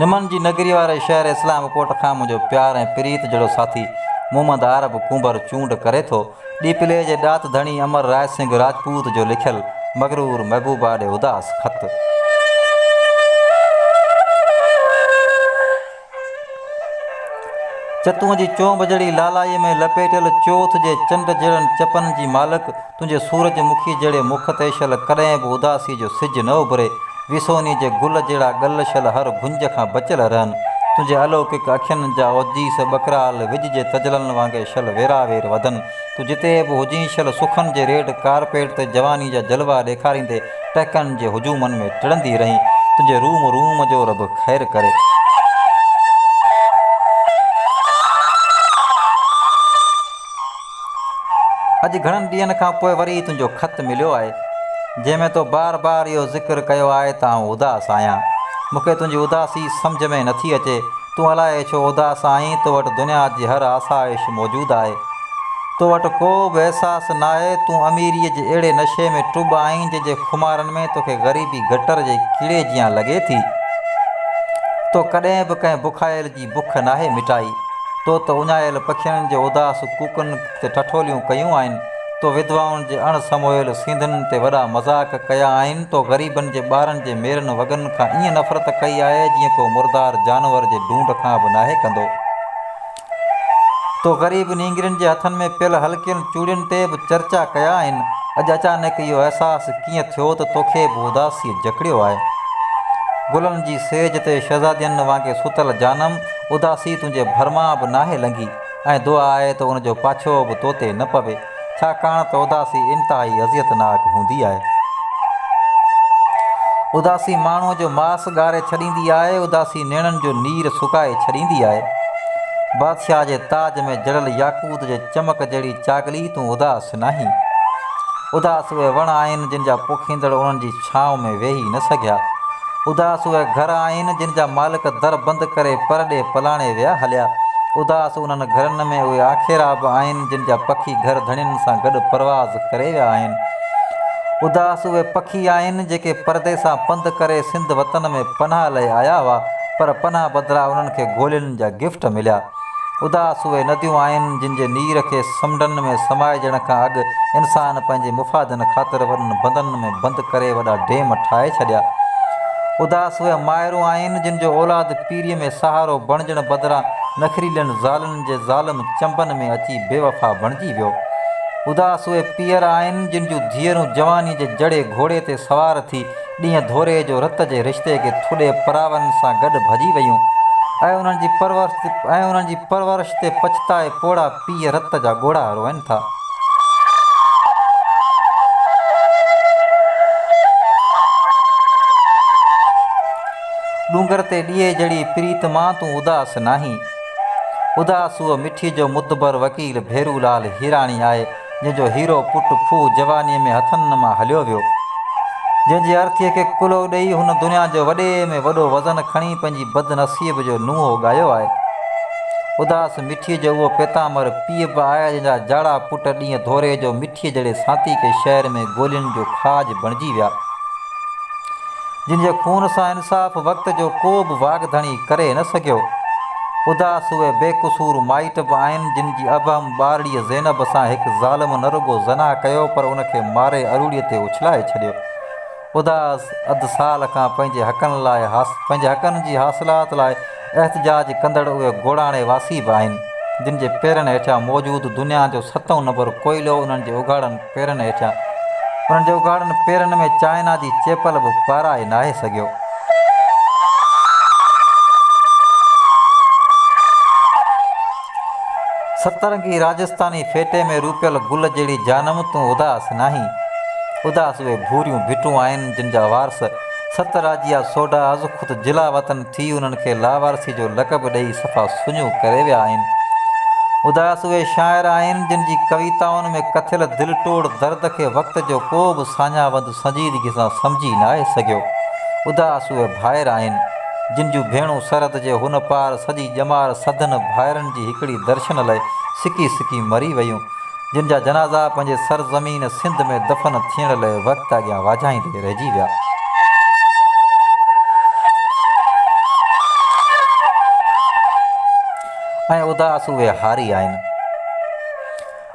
निमन जी नगरी वारे शहर इस्लामकोट खां मुंहिंजो प्यार ऐं प्रीत जहिड़ो साथी मोहम्मद आरब कुंबर चूंड करे थो। ॾीपले जे ॾात धणी अमर राय सिंह राजपूत जो लिखियलु मगरूर महबूबा ॾे उदास ख़त। चतूअ जी चोंब जहिड़ी लालाईअ में लपेटियल चोथ जे चंड जहिड़नि चपनि जी मालिक, तुंहिंजे सूरजमुखी जहिड़े मुख ते छल कॾहिं बि उदासी जो सिज न उभरे। विसोनी जे गुल जहिड़ा ॻल छल हर गुंज खां बचियल रहनि। तुंहिंजे अलौकिक अखियुनि जा ओजीस बकराल विज जे तजलनि वांगुरु छल वेरावेर वधनि। तूं जिते बि हुजीं छल सुखनि जे रेड कारपेट ते जवानी जा जलवा ॾेखारींदे टहकनि जे हुजूमनि में टिड़ंदी रहीं। तुंहिंजे रूम रूम जो रब ख़ैरु करे। अॼु घणनि ॾींहंनि खां पोइ वरी तुंहिंजो ख़तु मिलियो आहे, जंहिंमें तो बार बार इहो ज़िक्र कयो आहे त आउं उदास आहियां। मूंखे तुंहिंजी उदासी सम्झ में नथी अचे। तूं अलाए छो उदास आहीं। तो वटि दुनिया जी हर आसाइश मौजूदु आहे। तो वटि को बि अहसासु न आहे। तूं अमीरीअ जे अहिड़े नशे में टुब आहीं जंहिंजे खुमारनि में तोखे ग़रीबी गटर जे कीड़े जीअं लॻे थी। तो कॾहिं बि कंहिं बुखायल जी बुख नाहे मिटाई। तो त उञायल पखियुनि जे उदास कूकनि ते ठठोलियूं कयूं आहिनि। तो विधवाउनि जे अणसमोयल सींधनि ते वॾा मज़ाक कया आहिनि। तो ग़रीबनि जे ॿारनि जे मेरनि वॻनि खां ईअं नफ़रत कई आहे जीअं को मुर्दार जानवर जे ढूंढ खां बि नाहे कंदो। तो ग़रीब नींगरियुनि जे हथनि में पियल हल्कियुनि चूड़ियुनि ते बि चर्चा कया आहिनि। अॼु अचानक इहो अहसासु कीअं थियो त तोखे बि उदासीअ जकड़ियो आहे। गुलनि जी सेज ते शहज़ादियुनि वांगुरु सुतल जानम, उदासी तुंहिंजे भरमां बि नाहे लंघी ऐं दुआ आहे त उनजो पाछो बि तो ते न पवे, छाकाणि त उदासी इंतिहाई अज़ियतनाक हूंदी आहे। उदासी माण्हूअ जो मांस ॻारे छॾींदी आहे। उदासी नेणनि जो नीर सुकाए छॾींदी आहे। बादशाह जे ताज में जड़ियल याकूत जे चमक जहिड़ी चागली तूं उदास नाहीं। उदास उहे वण आहिनि जिन जा पोखींदड़ उन्हनि जी छांव में वेही न सघिया। उदास उहे घर आहिनि जिन जा मालिक दर बंदि करे परॾे पलाणे विया हलिया। उदास उन्हनि घरनि में उहे आखेरा बि आहिनि जिन जा पखी घर धणियुनि सां गॾु परवाज़ करे विया आहिनि। उदास उहे पखी आहिनि जेके परदे सां पंधु करे सिंध वतन में पनाह लाइ आया हुआ, पर पनाह बदिरां उन्हनि खे गोलियुनि जा गिफ्ट मिलिया। उदास उहे नदियूं आहिनि जिन जे नीर खे समुंडनि में समाइजण खां अॻु इंसान पंहिंजे मुफ़ादनि ख़ातिर वॾनि बंदनि में बंदि करे वॾा डेम ठाहे छॾिया। उदास उहे माइरूं आहिनि जिन जो औलाद पीढ़ीअ में सहारो बणिजण बदिरां नखरीलनि ज़ालुनि जे ज़ालिम चंबनि में अची बेवफ़ा बणिजी वियो। उदास उहे पीअर आहिनि जिन जूं धीअरूं जवानी जे जड़े घोड़े ते सवार थी ॾींहं धोरे जो रत जे रिश्ते खे थुॾे परावनि सां गॾु भॼी वयूं ऐं उन्हनि जी परवरिश ते पछताए पोड़ा पीउ रत जा ॻोढ़ा रोइनि था। डूंगर ते ॾीए जहिड़ी प्रीत मां तूं उदास नाहीं। उदास उहो मिठी जो मुदबर वकील भेरूलाल हीराणी आहे जंहिंजो हीरो पुटु खूह जवानीअ में हथनि मां हलियो वियो, जंहिंजे अर्थीअ खे कुलो ॾेई हुन दुनिया जो वॾे में वॾो वज़न खणी पंहिंजी बदनसीब जो नुंहुं ॻायो आहे। उदास मिठीअ जो उहो पेतामर पीउ बि आहे जंहिंजा जाड़ा पुट ॾींहं धोरे जो मिठीअ जहिड़े सांती खे शहर में गोलियुनि जो खाज बणिजी विया, जिनजे खून सां इंसाफ़ वक़्त जो को बि वागधणी करे न सघियो। उदास उहे बेक़सूर माइट बि आहिनि जिन जी अबहम ॿारड़ीअ ज़ैनब सां हिकु ज़ालिम न रुॻो ज़ना कयो पर उनखे मारे अरूड़ीअ ते उछलाए छॾियो। उदास अधु साल खां पंहिंजे हक़नि जी हासिलात लाइ एहतजाज कंदड़ उहे गोड़ाणे वासी बि आहिनि जिन जे पेरनि हेठां मौजूदु दुनिया जो 7 नंबर कोयलो उन्हनि जे उघाड़नि पेरनि में चाइना जी चेपल बि पाराए नाहे सघियो। सतरंगी राजस्थानी फेटे में रूपियल गुल जहिड़ी जानम तूं उदास नाहीं। उदास उहे भूरियूं भिटूं आहिनि जिन जा वारस सतराजिया सोडा अज़खुद जिला वतन थी उन्हनि खे लावारसी जो लक़ब ॾेई सफ़ा सुञूं करे विया आहिनि। उदास उहे शाइर आहिनि जिन जी कविताउनि में कथियल दिलि तोड़ दर्द खे वक़्त जो को बि साञावंद संजीदगी सां सम्झी न आहे सघियो। उदास उहे भाइर आहिनि जिन जूं भेणूं सरहद जे हुन पार सॼी ॼमार सधन भाइरनि जी हिकिड़ी दर्शन लाइ सिकी सिकी मरी वयूं, जिन जा जनाज़ा पंहिंजे सरज़मीन सिंध में दफ़न थियण लाइ वक़्तु अॻियां वाझाईंदे रहिजी विया। ऐं उदास उहे हारी आहिनि।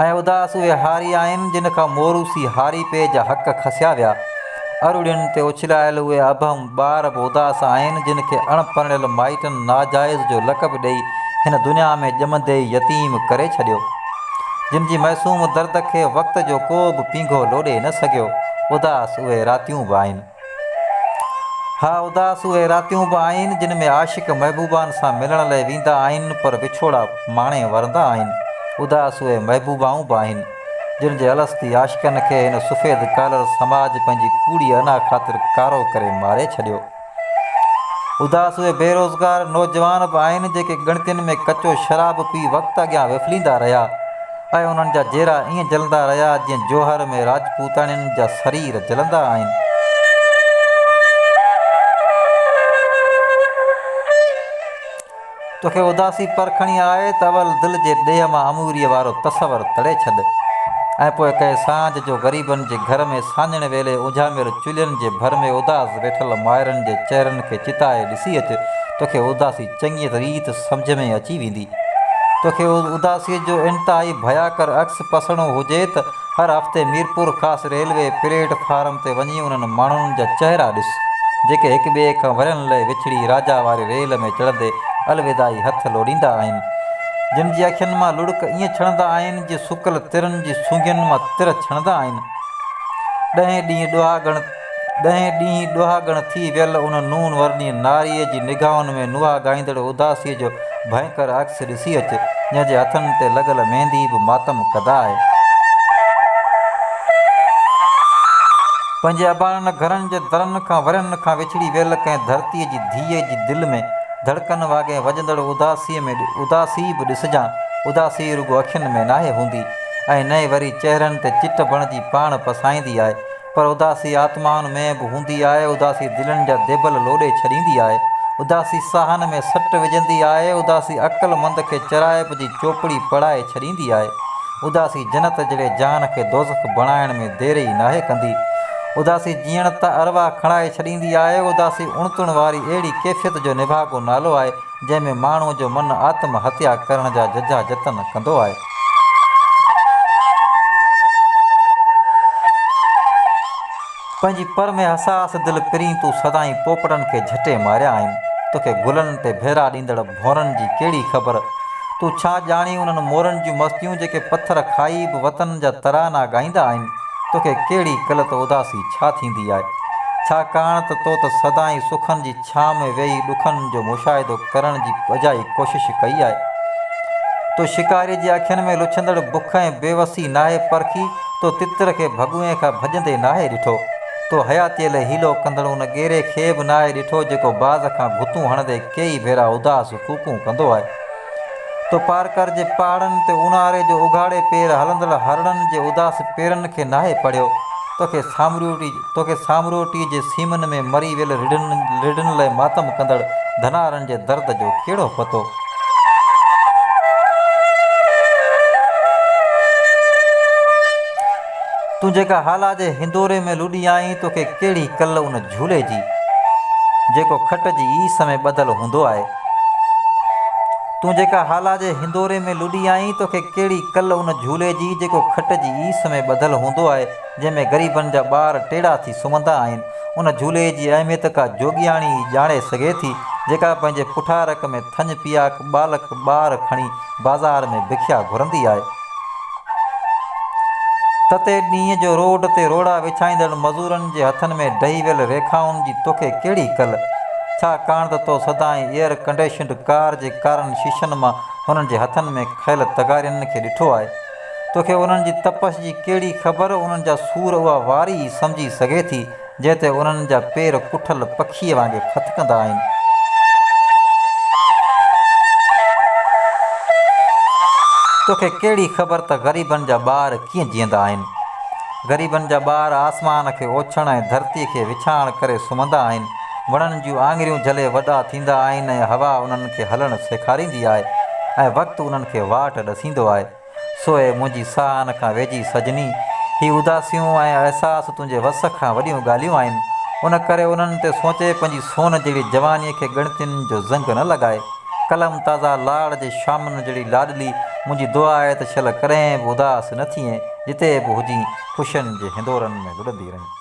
ऐं उदास उहे हारी आहिनि जिन खां मोरूसी हारी पे जा हक़ खसिया विया। अरुड़ियुनि ते उछलायल उहे अभम ॿार बि उदास आहिनि जिन खे अणपढ़ियल माइटनि नाजाइज़ जो लक़ब ॾेई हिन दुनिया में ॼमंदे ई यतीम करे छॾियो, जिन जी मासूम दर्द खे वक़्त जो को बि पींघो लोॾे न सघियो। उदास उहे रातियूं बि आहिनि। हा, उदास उहे रातियूं बि आहिनि जिन में आशिक़ महबूबान सां मिलण लाइ वेंदा आहिनि पर विछोड़ा माणे वरंदा आहिनि। उदास उहे महबूबाऊं बि आहिनि जिन जे अलस्ती आशिक़नि खे हिन सफ़ेद कालर समाज पंहिंजी कूड़ी अना ख़ातिर कारो करे मारे छॾियो। उदास उहे बेरोज़गार नौजवान बि आहिनि जेके ॻणतियुनि में कचो शराब पी वक़्तु अॻियां विफलींदा रहिया ऐं उन्हनि जा चेहरा ईअं जलंदा रहिया जीअं जोहर में राजपूताणियुनि जा शरीर जलंदा आहिनि। तोखे उदासी परखणी आहे त अवल दिलि जे ॾेह मां अमूरीअ वारो तसवर तड़े छॾ ऐं पोइ कंहिं सांझ जो ग़रीबनि जे घर में साञण वेले उझामियल चुल्हियुनि जे भर में उदास वेठल माइरनि जे चहिरनि खे चिताए ॾिसी अचु। तोखे उदासी चङी रीति सम्झ में अची वेंदी। तोखे उदासीअ जो इंतिहाई भयाकर अक्स पसणो हुजे त हर हफ़्ते मीरपुर ख़ासि रेलवे प्लेटफार्म ते वञी उन्हनि माण्हुनि जा चहिरा ॾिस जेके हिक ॿिए खां वरनि लाइ विछड़ी राजा वारी रेल में चढ़ंदे अलविदाई हथ लोड़ींदा आहिनि, जिन जी अखियुनि मां लुड़क ईअं छणंदा आहिनि जीअं सुकल तिरनि जी सूंघियुनि मां तिर छणंदा आहिनि। 10 ॾींहं ॾुहागण थी वियल उन नून वर्णी नारीअ जी निगाहुनि में नुहा ॻाईंदड़ उदासीअ जो भयंकर अक्स ॾिसी अचु जंहिंजे हथनि ते लॻल मेहंदी बि मातम कदा आहे। पंहिंजे अबाणनि घरनि जे दरनि खां वरनि खां विछड़ी वियल कंहिं धरतीअ जी धीअ जी दिलि में धड़कन वाॻे वॼंदड़ उदासीअ में उदासी बि ॾिसजां। उदासी रुॻो अखियुनि में नाहे हूंदी ऐं न वरी चहिरनि ते चिट बणिजी पाण पसाईंदी आहे, पर उदासी आत्माउनि में बि हूंदी आहे। उदासी दिलनि जा देबल लोॾे छॾींदी आहे। उदासी साहनि में सट विझंदी आहे। उदासी अक़लमंद खे चराइब जी चोपड़ी पढ़ाए छॾींदी आहे। उदासी जन्नत जहिड़े जान खे दोज़ख बणाइण में देरि ई नाहे कंदी। उदासी जीअण त अरवा खणाए छॾींदी आहे। उदासी उणतुण वारी अहिड़ी कैफ़ियत जो निभागो नालो आहे जंहिंमें माण्हूअ जो मन आत्महत्या करण जा जजा जतन कंदो आहे। पंहिंजी पर में हसास दिलि पिरीं तूं सदाईं पोपड़नि खे झटे मारिया आहिनि। तोखे गुलनि ते भेरा ॾींदड़ भौरनि जी कहिड़ी ख़बर? तूं छा ॼाणी उन्हनि मोरनि जूं मस्तियूं जेके पथर खाई बि वतन जा तराना ॻाईंदा आहिनि? तोखे कहिड़ी कलत उदासी छा थींदी आहे? छाकाणि त तो त सदाईं सुखनि जी छांव में वेही ॾुखनि जो मुशाहिदो करण जी अजाई कोशिशि कई आहे। तो शिकारीअ जी अखियुनि में लुछंदड़ बुख ऐं बेवसी नाहे परखी। तो तितर खे भॻुए खां भॼंदे नाहे ॾिठो। तो हयातीअ लाइ हीलो कंदड़ उन गेरे खे बि नाहे ॾिठो जेको बाज़ खां गुतूं हणंदे कई भेरा उदास कूकूं कंदो आहे। तो पारकर जे पहाड़नि ते ऊन्हारे जो उघाड़े पेर हलंदड़ हरणनि जे उदास पेरनि खे नाहे पढ़ियो। तोखे सामरोटीअ जे सीमनि में मरी वियल रिढ़नि लाइ मातम कंदड़ धनारनि जे दर्द जो कहिड़ो पतो? तूं जेका हाला जे हिंदोरे में लुॾी आहीं तोखे कहिड़ी कल उन झूले जी जेको खट जी ईस में ॿधल हूंदो आहे। तूं जेका हाला जे हिंदोरे में लुॾी आहीं तोखे कहिड़ी कल उन झूले जी जेको खट जी ईस में ॿधल हूंदो आहे, जंहिंमें ग़रीबनि जा ॿार टेढ़ा थी सुम्हंदा आहिनि। उन झूले जी अहमियत का जोगियाणी ॼाणे सघे थी जेका पंहिंजे पुठारक में थञ पिया बालक ॿार खणी बाज़ार में भिखिया घुरंदी आहे। तते ॾींहं जो रोड ते रोड़ा विछाईंदड़ मज़ूरनि जे हथनि में ढही वियल रेखाउनि जी तोखे कहिड़ी कल? छाकाणि त तो सदाईं एयर कंडीशनड कार जे कारनि शीशनि मां हुननि जे हथनि में खयल तगारियुनि खे ॾिठो आहे। तोखे उन्हनि जी तपश जी कहिड़ी ख़बर? उन्हनि जा सूर उहा वारी ई सम्झी सघे थी जंहिं ते उन्हनि जा पेर कुठल पखीअ वांगुरु फथकंदा आहिनि। तोखे कहिड़ी ख़बर त ग़रीबनि जा ॿार कीअं जीअंदा आहिनि? ग़रीबनि जा ॿार आसमान खे ओछण ऐं धरतीअ खे विछाइण करे सुम्हंदा आहिनि। वणनि जूं आङिरियूं झले वॾा थींदा आहिनि ऐं हवा उन्हनि खे हलणु सेखारींदी आहे ऐं वक़्तु उन्हनि खे वाट ॾसींदो आहे। सोए मुंहिंजी साहन खां वेझी सजनी, ही उदासियूं ऐं अहसास तुंहिंजे वस खां वॾियूं ॻाल्हियूं आहिनि। उन करे उन्हनि ते सोचे पंहिंजी सोन जहिड़ी जवानीअ खे ॻणतियुनि जो ज़ंग न लॻाए। कलम ताज़ा लाड़ जे शामनि जहिड़ी लाडली मुंहिंजी दुआ आहे त शल कॾहिं बि उदास न थिए, जिते बि हुजी ख़ुशियुनि जे हिंदोरनि में लुड़ंदी रहीं।